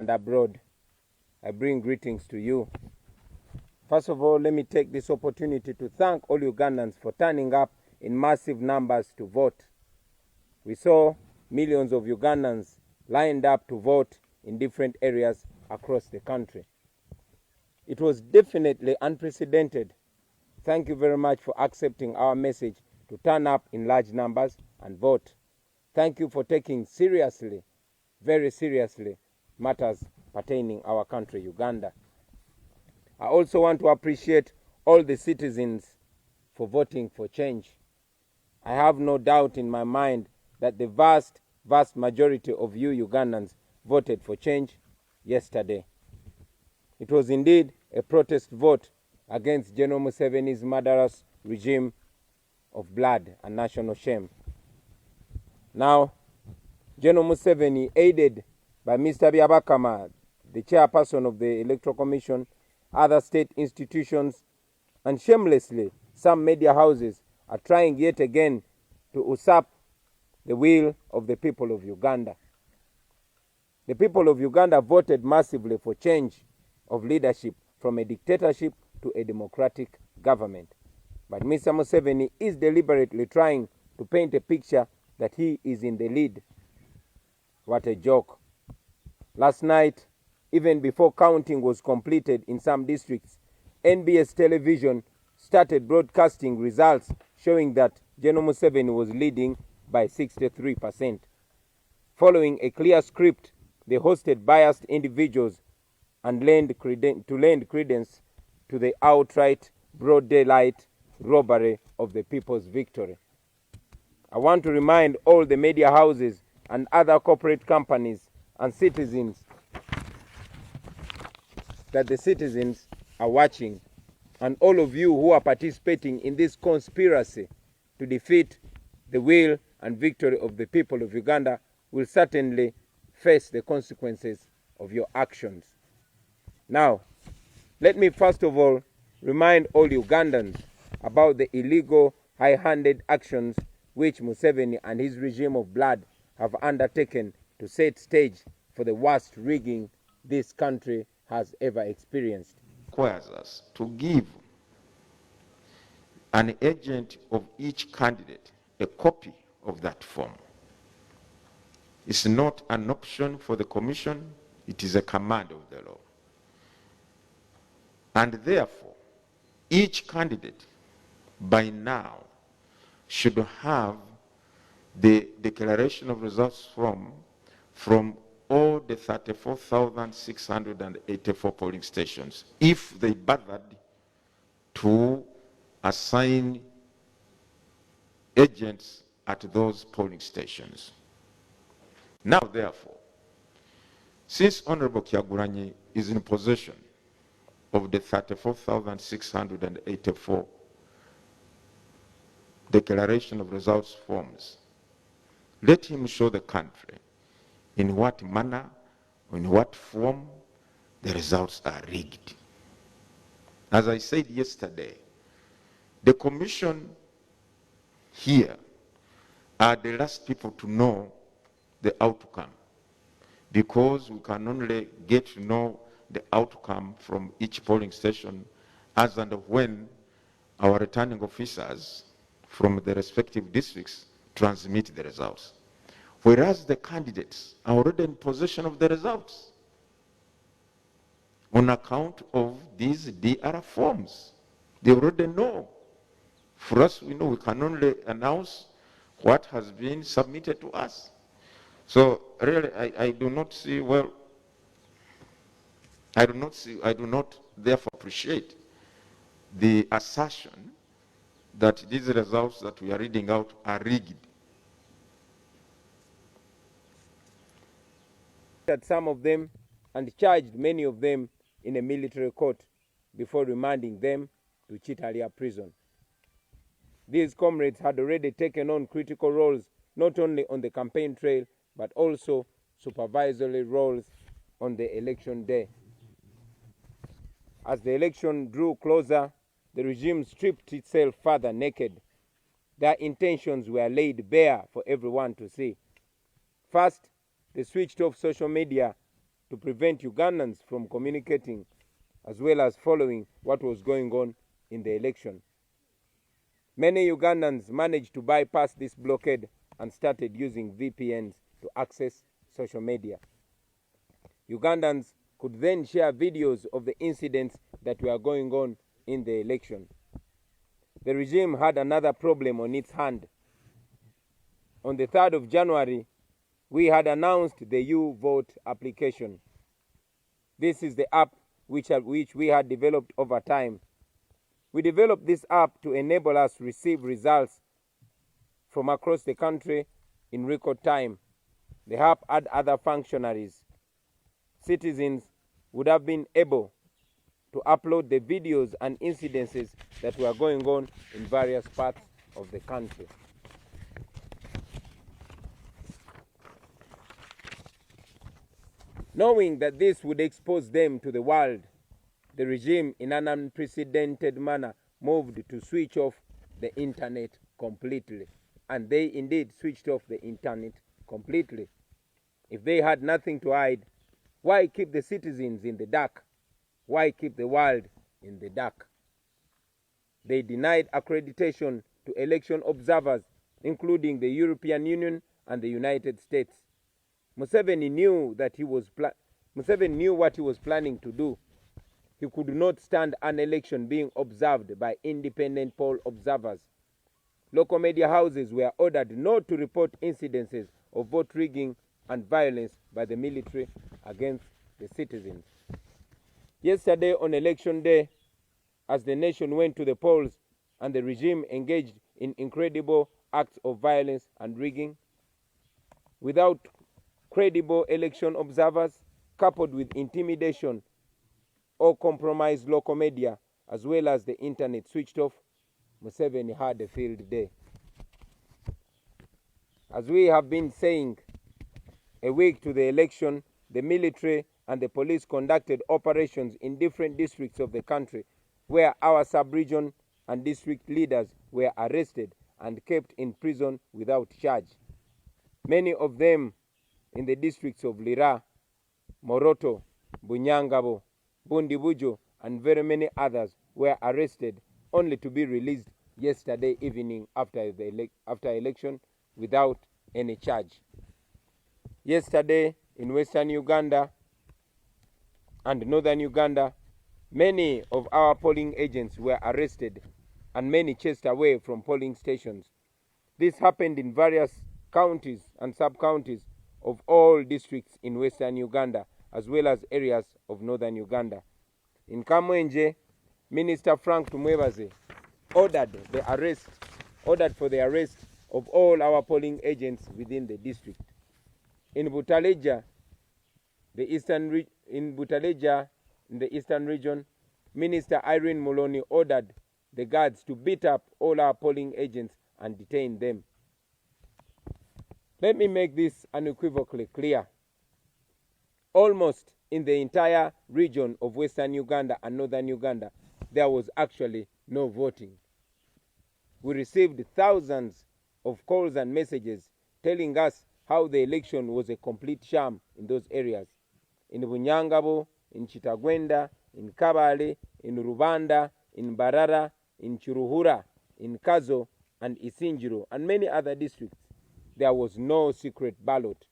and abroad, I bring greetings to you. First of all, let me take this opportunity to thank all Ugandans for turning up in massive numbers to vote. We saw millions of Ugandans lined up to vote in different areas across the country. It was definitely unprecedented. Thank you very much for accepting our message to turn up in large numbers and vote. Thank you for taking seriously, very seriously, matters pertaining our country, Uganda. I also want to appreciate all the citizens for voting for change. I have no doubt in my mind that the vast majority of you Ugandans voted for change yesterday. It was indeed a protest vote against General Museveni's murderous regime of blood and national shame. Now, General Museveni, aided by Mr. Byabakama, the chairperson of the Electoral Commission, other state institutions, and shamelessly, some media houses are trying yet again to usurp the will of the people of Uganda. The people of Uganda voted massively for change of leadership from a dictatorship to a democratic government. But Mr. Museveni is deliberately trying to paint a picture that he is in the lead. What a joke. Last night, even before counting was completed in some districts, NBS television started broadcasting results showing that General Museveni was leading by 63%. Following a clear script, they hosted biased individuals and lend credence to the outright broad daylight robbery of the people's victory. I want to remind all the media houses and other corporate companies and citizens that the citizens are watching, and all of you who are participating in this conspiracy to defeat the will and victory of the people of Uganda will certainly face the consequences of your actions. Now, let me first of all remind all Ugandans about the illegal, high-handed actions which Museveni and his regime of blood have undertaken to set stage for the worst rigging this country has ever experienced. Requires us to give an agent of each candidate a copy of that form. It's not an option for the commission, it is a command of the law. And therefore, each candidate by now should have the declaration of results form from all the 34,684 polling stations, if they bothered to assign agents at those polling stations. Now, therefore, since Honorable Kyagulanyi is in possession of the 34,684 declaration of results forms, let him show the country in what manner, in what form the results are rigged. As I said yesterday, the commission here are the last people to know the outcome, because we can only get to know the outcome from each polling station as and when our returning officers from the respective districts transmit the results. Whereas the candidates are already in possession of the results on account of these DR forms. They already know. For us, we know we can only announce what has been submitted to us. So really, I do not see, well, I do not therefore appreciate the assertion that these results that we are reading out are rigged. That some of them and charged many of them in a military court before remanding them to Chitalia prison. These comrades had already taken on critical roles not only on the campaign trail but also supervisory roles on the election day. As the election drew closer, the regime stripped itself further naked. Their intentions were laid bare for everyone to see. First, they switched off social media to prevent Ugandans from communicating as well as following what was going on in the election. Many Ugandans managed to bypass this blockade and started using VPNs to access social media. Ugandans could then share videos of the incidents that were going on in the election. The regime had another problem on its hand. On the 3rd of January, we had announced the U-Vote application. This is the app which we had developed over time. We developed this app to enable us to receive results from across the country in record time. The app had other functionaries. Citizens would have been able to upload the videos and incidences that were going on in various parts of the country. Knowing that this would expose them to the world, the regime, in an unprecedented manner, moved to switch off the internet completely. And they indeed switched off the internet completely. If they had nothing to hide, why keep the citizens in the dark? Why keep the world in the dark? They denied accreditation to election observers, including the European Union and the United States. Museveni knew what he was planning to do. He could not stand an election being observed by independent poll observers. Local media houses were ordered not to report incidences of vote rigging and violence by the military against the citizens. Yesterday, on election day, as the nation went to the polls and the regime engaged in incredible acts of violence and rigging, without credible election observers, coupled with intimidation or compromised local media, as well as the internet switched off, Museveni had a field day. As we have been saying, a week to the election, the military and the police conducted operations in different districts of the country where our sub-region and district leaders were arrested and kept in prison without charge. Many of them in the districts of Lira, Moroto, Bunyangabo, Bundibujo, and very many others were arrested only to be released yesterday evening after election without any charge. Yesterday in Western Uganda and Northern Uganda, many of our polling agents were arrested and many chased away from polling stations. This happened in various counties and sub-counties of all districts in Western Uganda, as well as areas of Northern Uganda. In Kamwenje, Minister Frank Tumwebaze ordered for the arrest of all our polling agents within the district. In Butaleja, in the eastern region, Minister Irene Muloni ordered the guards to beat up all our polling agents and detain them. Let me make this unequivocally clear. Almost in the entire region of Western Uganda and Northern Uganda, there was actually no voting. We received thousands of calls and messages telling us how the election was a complete sham in those areas. In Bunyangabo, in Chitagwenda, in Kabale, in Rubanda, in Barara, in Chiruhura, in Kazo, and Isinjiro, and many other districts, there was no secret ballot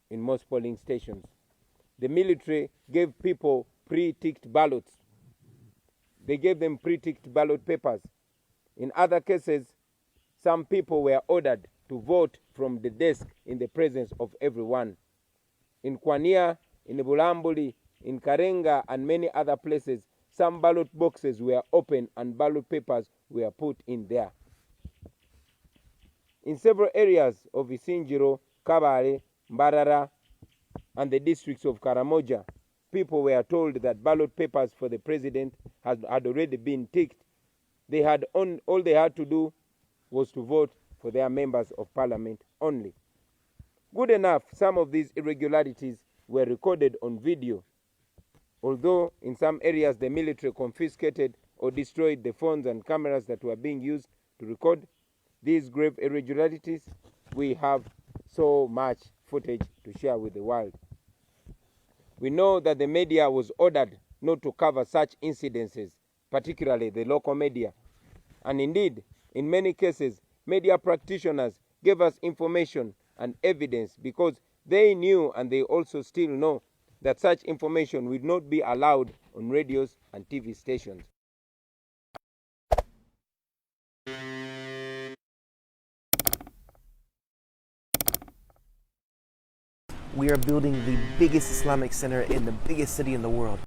in most polling stations. The military gave people pre-ticked ballots. They gave them pre-ticked ballot papers. In other cases, some people were ordered to vote from the desk in the presence of everyone. In Kwania, in Bulambuli, in Karenga, and many other places, some ballot boxes were opened and ballot papers were put in there. In several areas of Isinjiro, Kabale, Mbarara, and the districts of Karamoja, people were told that ballot papers for the president had already been ticked. All they had to do was to vote for their members of parliament only. Good enough, some of these irregularities were recorded on video, although in some areas the military confiscated or destroyed the phones and cameras that were being used to record these grave irregularities. We have so much footage to share with the world. We know that the media was ordered not to cover such incidences, particularly the local media. And indeed, in many cases, media practitioners gave us information and evidence because they knew, and they also still know, that such information will not be allowed on radios and TV stations. We are building the biggest Islamic center in the biggest city in the world.